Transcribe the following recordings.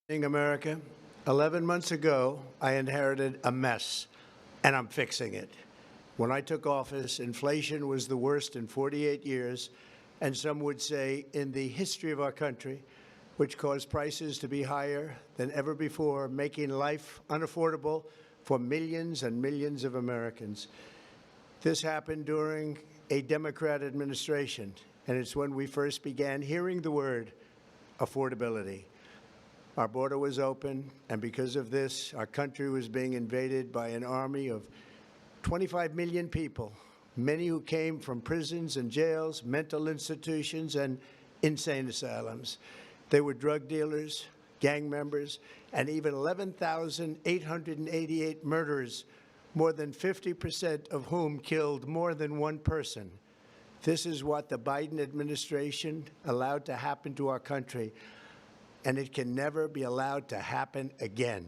America. 11 months ago, I inherited a mess, and I'm fixing it. When I took office, inflation was the worst in 48 years, and some would say in the history of our country, which caused prices to be higher than ever before, making life unaffordable for millions and millions of Americans. This happened during a Democrat administration, and it's when we first began hearing the word affordability. Our border was open, and because of this, our country was being invaded by an army of 25 million people, many who came from prisons and jails, mental institutions, and insane asylums. They were drug dealers, gang members, and even 11,888 murderers, more than 50% of whom killed more than one person. This is what the Biden administration allowed to happen to our country, and it can never be allowed to happen again.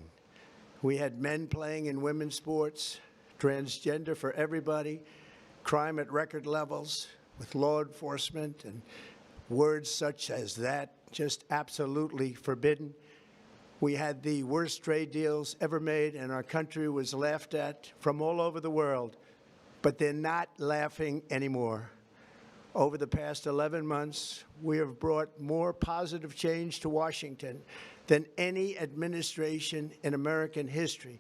We had men playing in women's sports, transgender for everybody, crime at record levels with law enforcement, and words such as that just absolutely forbidden. We had the worst trade deals ever made, and our country was laughed at from all over the world. But they're not laughing anymore. Over the past 11 months, we have brought more positive change to Washington than any administration in American history.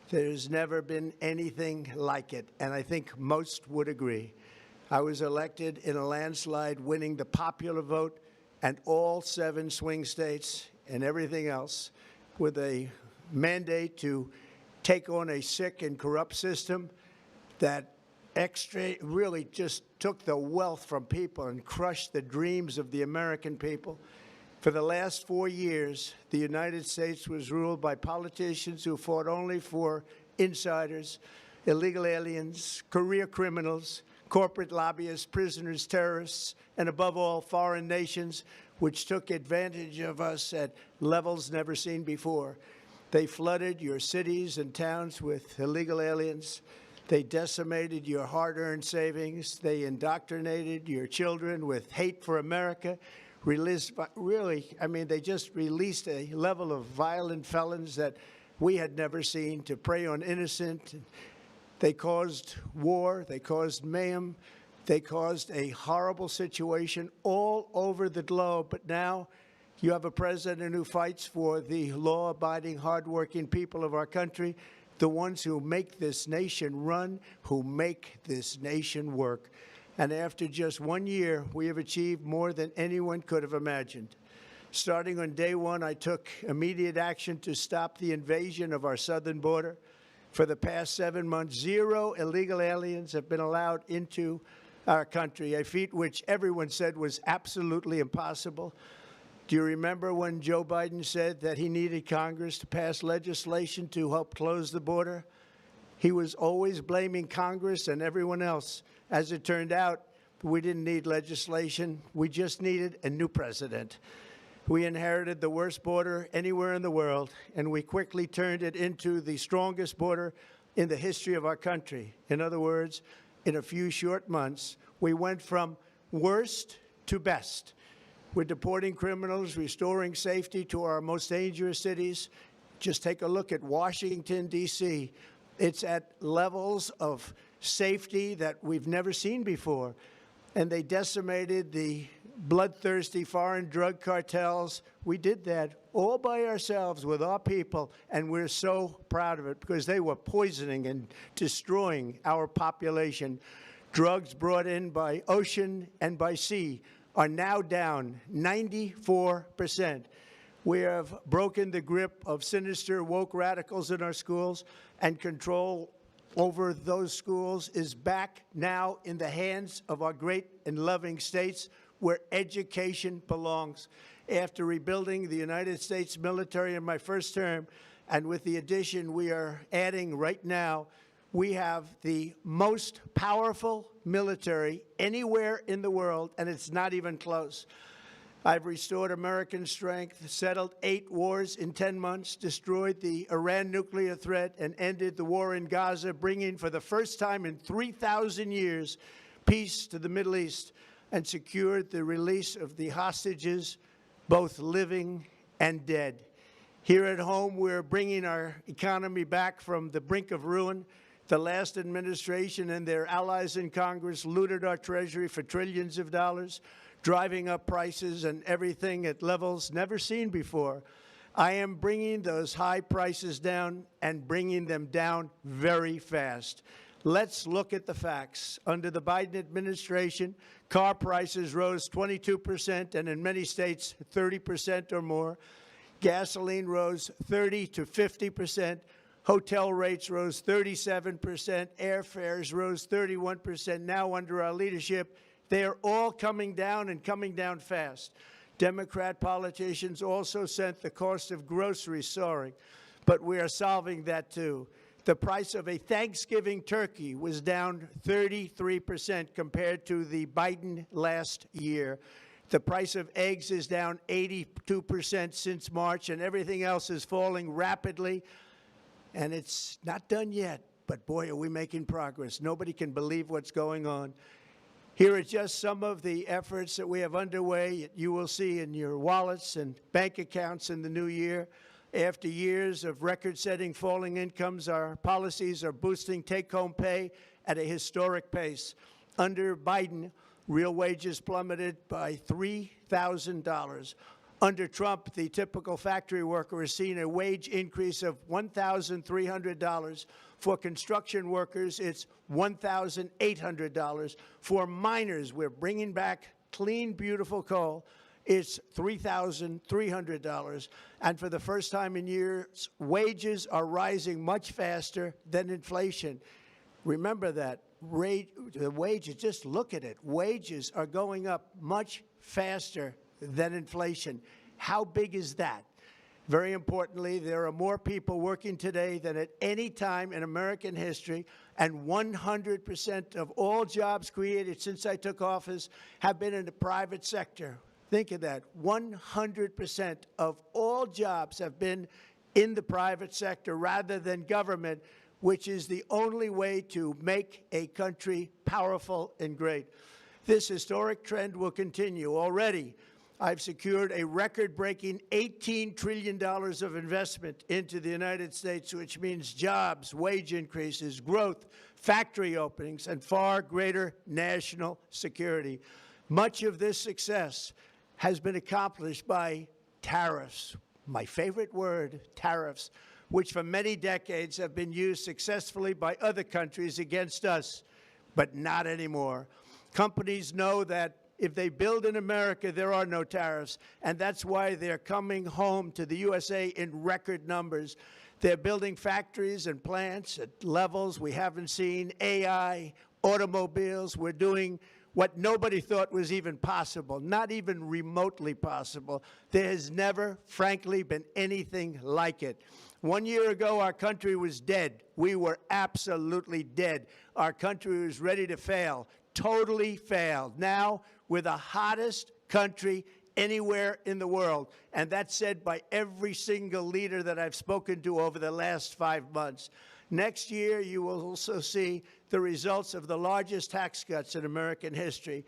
There's never been anything like it, and I think most would agree. I was elected in a landslide, winning the popular vote and all 7 swing states and everything else, with a mandate to take on a sick and corrupt system that really just took the wealth from people and crushed the dreams of the American people. For the last 4 years, the United States was ruled by politicians who fought only for insiders, illegal aliens, career criminals, corporate lobbyists, prisoners, terrorists, and above all, foreign nations, which took advantage of us at levels never seen before. They flooded your cities and towns with illegal aliens. They decimated your hard-earned savings. They indoctrinated your children with hate for America. They just released a level of violent felons that we had never seen to prey on innocent. They caused war. They caused mayhem. They caused a horrible situation all over the globe. But now you have a president who fights for the law-abiding, hardworking people of our country, the ones who make this nation run, who make this nation work. And after just 1 year, we have achieved more than anyone could have imagined. Starting on day one, I took immediate action to stop the invasion of our southern border. For the past 7 months, 0 illegal aliens have been allowed into our country, a feat which everyone said was absolutely impossible. Do you remember when Joe Biden said that he needed Congress to pass legislation to help close the border? He was always blaming Congress and everyone else. As it turned out, we didn't need legislation. We just needed a new president. We inherited the worst border anywhere in the world, and we quickly turned it into the strongest border in the history of our country. In other words, in a few short months, we went from worst to best. We're deporting criminals, restoring safety to our most dangerous cities. Just take a look at Washington, D.C. It's at levels of safety that we've never seen before. And they decimated the bloodthirsty foreign drug cartels. We did that all by ourselves with our people, and we're so proud of it because they were poisoning and destroying our population. Drugs brought in by ocean and by sea are now down 94%. We have broken the grip of sinister woke radicals in our schools, and control over those schools is back now in the hands of our great and loving states where education belongs. After rebuilding the United States military in my first term, and with the addition we are adding right now, we have the most powerful military anywhere in the world, and it's not even close. I've restored American strength, settled 8 wars in 10 months, destroyed the Iran nuclear threat, and ended the war in Gaza, bringing for the first time in 3,000 years peace to the Middle East, and secured the release of the hostages, both living and dead. Here at home, we're bringing our economy back from the brink of ruin. The last administration and their allies in Congress looted our Treasury for trillions of dollars, driving up prices and everything at levels never seen before. I am bringing those high prices down and bringing them down very fast. Let's look at the facts. Under the Biden administration, car prices rose 22% and in many states 30% or more. Gasoline rose 30 to 50%. Hotel rates rose 37%. Airfares rose 31%. Now, under our leadership, they are all coming down and coming down fast. Democrat politicians also sent the cost of groceries soaring, but we are solving that too. The price of a Thanksgiving turkey was down 33% compared to the Biden last year. The price of eggs is down 82% since March, and everything else is falling rapidly. And it's not done yet, but boy, are we making progress. Nobody can believe what's going on. Here are just some of the efforts that we have underway. You will see in your wallets and bank accounts in the new year. After years of record-setting falling incomes, our policies are boosting take-home pay at a historic pace. Under Biden, real wages plummeted by $3,000. Under Trump, the typical factory worker has seen a wage increase of $1,300. For construction workers, it's $1,800. For miners, we're bringing back clean, beautiful coal. It's $3,300. And for the first time in years, wages are rising much faster than inflation. Remember that. The wages, just look at it. Wages are going up much faster than inflation. How big is that? Very importantly, there are more people working today than at any time in American history, and 100% of all jobs created since I took office have been in the private sector. Think of that. 100% of all jobs have been in the private sector rather than government, which is the only way to make a country powerful and great. This historic trend will continue. Already, I've secured a record-breaking $18 trillion of investment into the United States, which means jobs, wage increases, growth, factory openings, and far greater national security. Much of this success has been accomplished by tariffs. My favorite word, tariffs, which for many decades have been used successfully by other countries against us, but not anymore. Companies know that if they build in America, there are no tariffs, and that's why they're coming home to the USA in record numbers. They're building factories and plants at levels we haven't seen, AI, automobiles. We're doing what nobody thought was even possible, not even remotely possible. There has never, frankly, been anything like it. 1 year ago, our country was dead. We were absolutely dead. Our country was ready to fail, totally failed. Now, we're the hottest country anywhere in the world, and that's said by every single leader that I've spoken to over the last 5 months. Next year, you will also see the results of the largest tax cuts in American history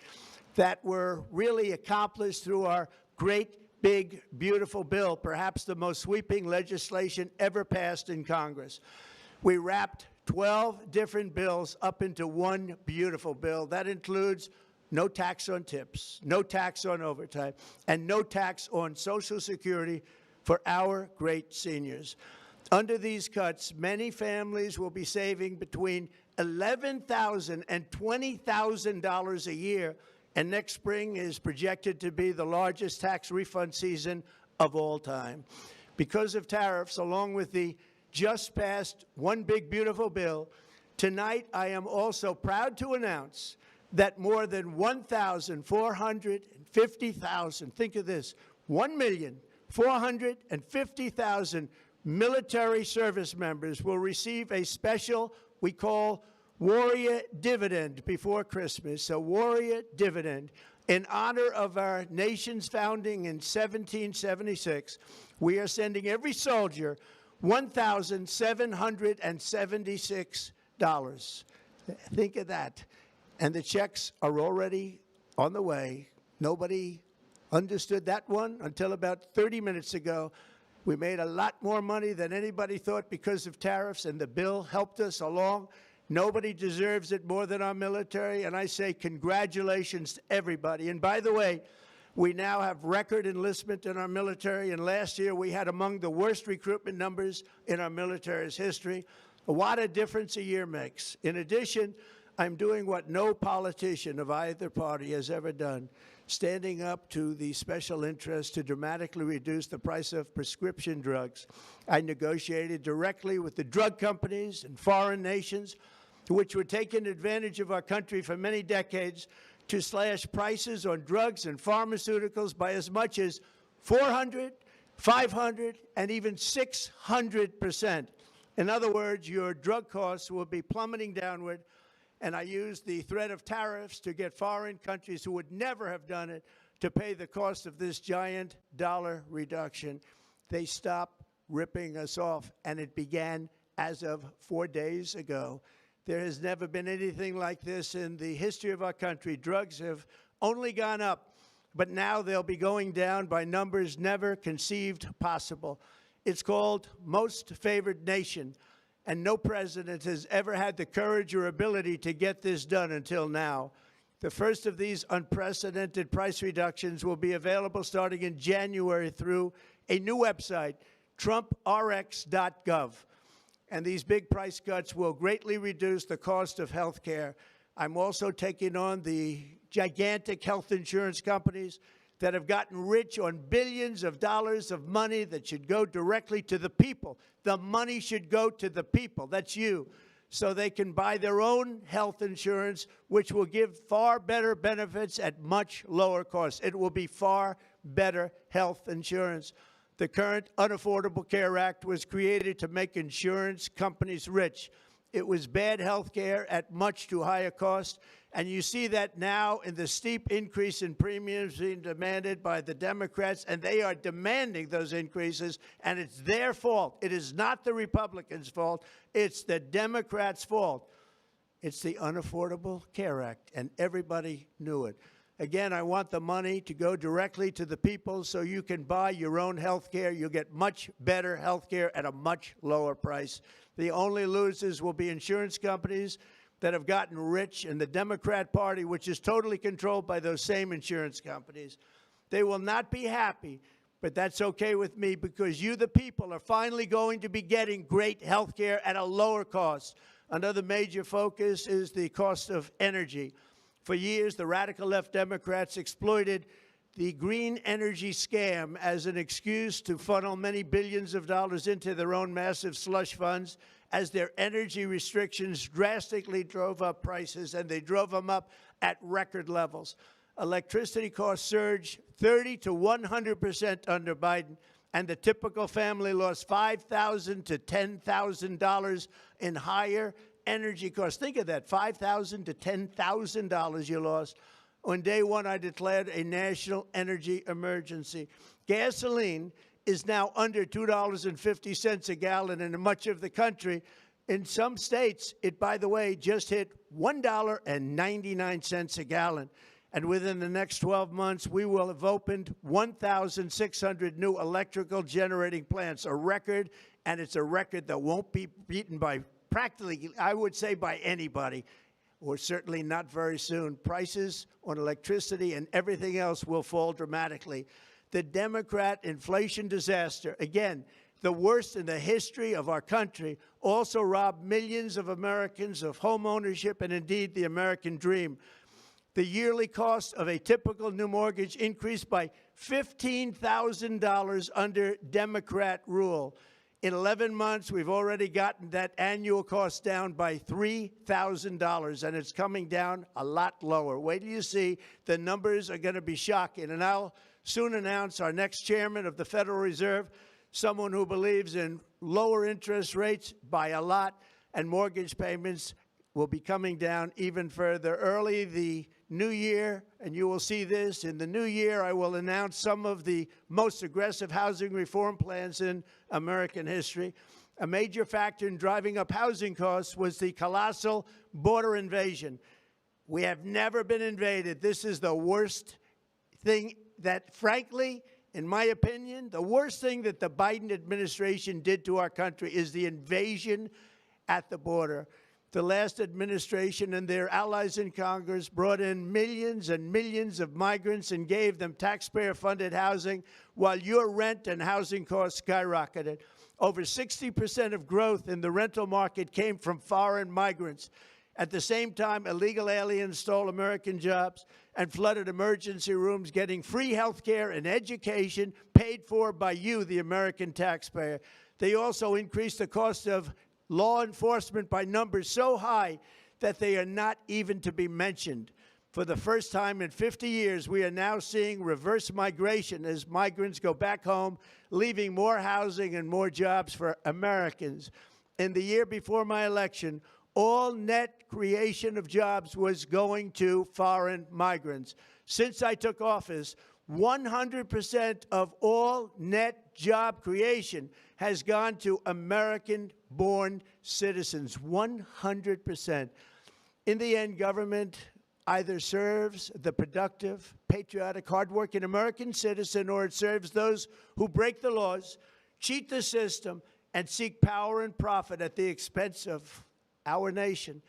that were really accomplished through our great, big, beautiful bill, perhaps the most sweeping legislation ever passed in Congress. We wrapped 12 different bills up into one beautiful bill. That includes no tax on tips, no tax on overtime, and no tax on Social Security for our great seniors. Under these cuts, many families will be saving between $11,000 and $20,000 a year, and next spring is projected to be the largest tax refund season of all time. Because of tariffs, along with the just passed One Big Beautiful Bill, tonight I am also proud to announce that more than 1,450,000, think of this, 1,450,000 military service members will receive a special, we call Warrior Dividend before Christmas, a Warrior Dividend. In honor of our nation's founding in 1776, we are sending every soldier $1,776. Think of that. And the checks are already on the way. Nobody understood that one until about 30 minutes ago. We made a lot more money than anybody thought because of tariffs, and the bill helped us along. Nobody deserves it more than our military, and I say congratulations to everybody. And by the way, we now have record enlistment in our military, and last year we had among the worst recruitment numbers in our military's history. What a difference a year makes. In addition, I'm doing what no politician of either party has ever done, standing up to the special interests to dramatically reduce the price of prescription drugs. I negotiated directly with the drug companies and foreign nations, which were taking advantage of our country for many decades, to slash prices on drugs and pharmaceuticals by as much as 400, 500, and even 600%. In other words, your drug costs will be plummeting downward, and I used the threat of tariffs to get foreign countries who would never have done it to pay the cost of this giant dollar reduction. They stopped ripping us off, and it began as of 4 days ago. There has never been anything like this in the history of our country. Drugs have only gone up, but now they'll be going down by numbers never conceived possible. It's called Most Favored Nation, and no president has ever had the courage or ability to get this done until now. The first of these unprecedented price reductions will be available starting in January through a new website, TrumpRx.gov. And these big price cuts will greatly reduce the cost of health care. I'm also taking on the gigantic health insurance companies that have gotten rich on billions of dollars of money that should go directly to the people. The money should go to the people. That's you. So they can buy their own health insurance, which will give far better benefits at much lower costs. It will be far better health insurance. The current Unaffordable Care Act was created to make insurance companies rich. It was bad health care at much too high a cost. And you see that now in the steep increase in premiums being demanded by the Democrats, and they are demanding those increases, and it's their fault. It is not the Republicans' fault. It's the Democrats' fault. It's the Unaffordable Care Act, and everybody knew it. Again, I want the money to go directly to the people so you can buy your own health care. You'll get much better health care at a much lower price. The only losers will be insurance companies that have gotten rich, and the Democrat Party, which is totally controlled by those same insurance companies. They will not be happy, but that's okay with me, because you, the people, are finally going to be getting great health care at a lower cost. Another major focus is the cost of energy. For years, the radical left Democrats exploited the green energy scam as an excuse to funnel many billions of dollars into their own massive slush funds, as their energy restrictions drastically drove up prices, and they drove them up at record levels. Electricity costs surged 30 to 100% under Biden, and the typical family lost $5,000 to $10,000 in higher energy costs. Think of that, $5,000 to $10,000 you lost. On day one, I declared a national energy emergency. Gasoline is now under $2.50 a gallon in much of the country. In some states, it, by the way, just hit $1.99 a gallon. And within the next 12 months, we will have opened 1,600 new electrical generating plants, a record, and it's a record that won't be beaten by practically, I would say, by anybody, or certainly not very soon. Prices on electricity and everything else will fall dramatically. The Democrat inflation disaster, again, the worst in the history of our country, also robbed millions of Americans of home ownership and indeed the American dream. The yearly cost of a typical new mortgage increased by $15,000 under Democrat rule. In 11 months, we've already gotten that annual cost down by $3,000, and it's coming down a lot lower. Wait till you see. The numbers are going to be shocking. And I'll soon announce our next chairman of the Federal Reserve, someone who believes in lower interest rates by a lot, and mortgage payments will be coming down even further. Early the new year, and you will see this, in the new year, I will announce some of the most aggressive housing reform plans in American history. A major factor in driving up housing costs was the colossal border invasion. We have never been invaded. This is the worst thing that, frankly, in my opinion, the worst thing that the Biden administration did to our country is the invasion at the border. The last administration and their allies in Congress brought in millions and millions of migrants and gave them taxpayer-funded housing while your rent and housing costs skyrocketed. Over 60% of growth in the rental market came from foreign migrants. At the same time, illegal aliens stole American jobs and flooded emergency rooms, getting free health care and education paid for by you, the American taxpayer. They also increased the cost of law enforcement by numbers so high that they are not even to be mentioned. For the first time in 50 years, we are now seeing reverse migration as migrants go back home, leaving more housing and more jobs for Americans. In the year before my election, all net creation of jobs was going to foreign migrants. Since I took office, 100% of all net job creation has gone to American-born citizens, 100%. In the end, government either serves the productive, patriotic, hardworking American citizen, or it serves those who break the laws, cheat the system, and seek power and profit at the expense of our nation.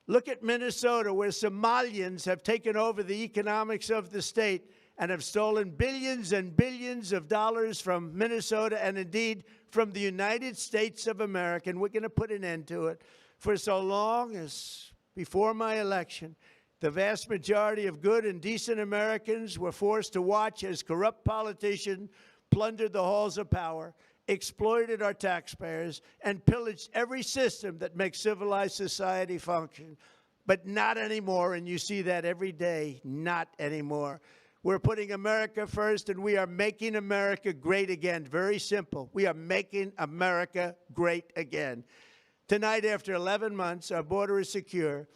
Look at Minnesota, where Somalians have taken over the economics of the state and have stolen billions and billions of dollars from Minnesota and indeed from the United States of America. And we're going to put an end to it. For so long as before my election, the vast majority of good and decent Americans were forced to watch as corrupt politicians plundered the halls of power, exploited our taxpayers, and pillaged every system that makes civilized society function. But not anymore, and you see that every day, not anymore. We're putting America first, and we are making America great again. Very simple. We are making America great again. Tonight, after 11 months, our border is secure.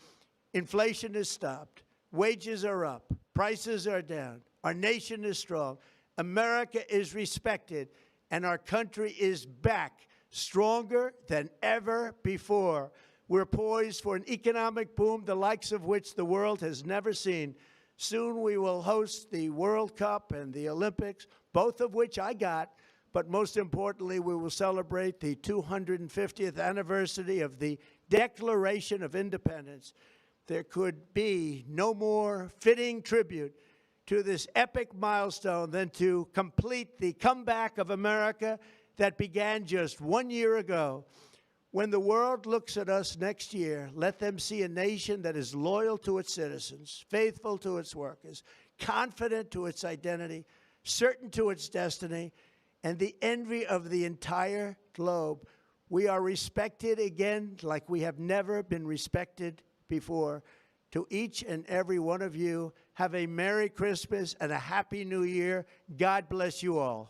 Inflation is stopped. Wages are up. Prices are down. Our nation is strong. America is respected. And our country is back, stronger than ever before. We're poised for an economic boom, the likes of which the world has never seen. Soon we will host the World Cup and the Olympics, both of which I got. But most importantly, we will celebrate the 250th anniversary of the Declaration of Independence. There could be no more fitting tribute to this epic milestone than to complete the comeback of America that began just 1 year ago. When the world looks at us next year, let them see a nation that is loyal to its citizens, faithful to its workers, confident to its identity, certain to its destiny, and the envy of the entire globe. We are respected again like we have never been respected before. To each and every one of you, have a Merry Christmas and a Happy New Year. God bless you all.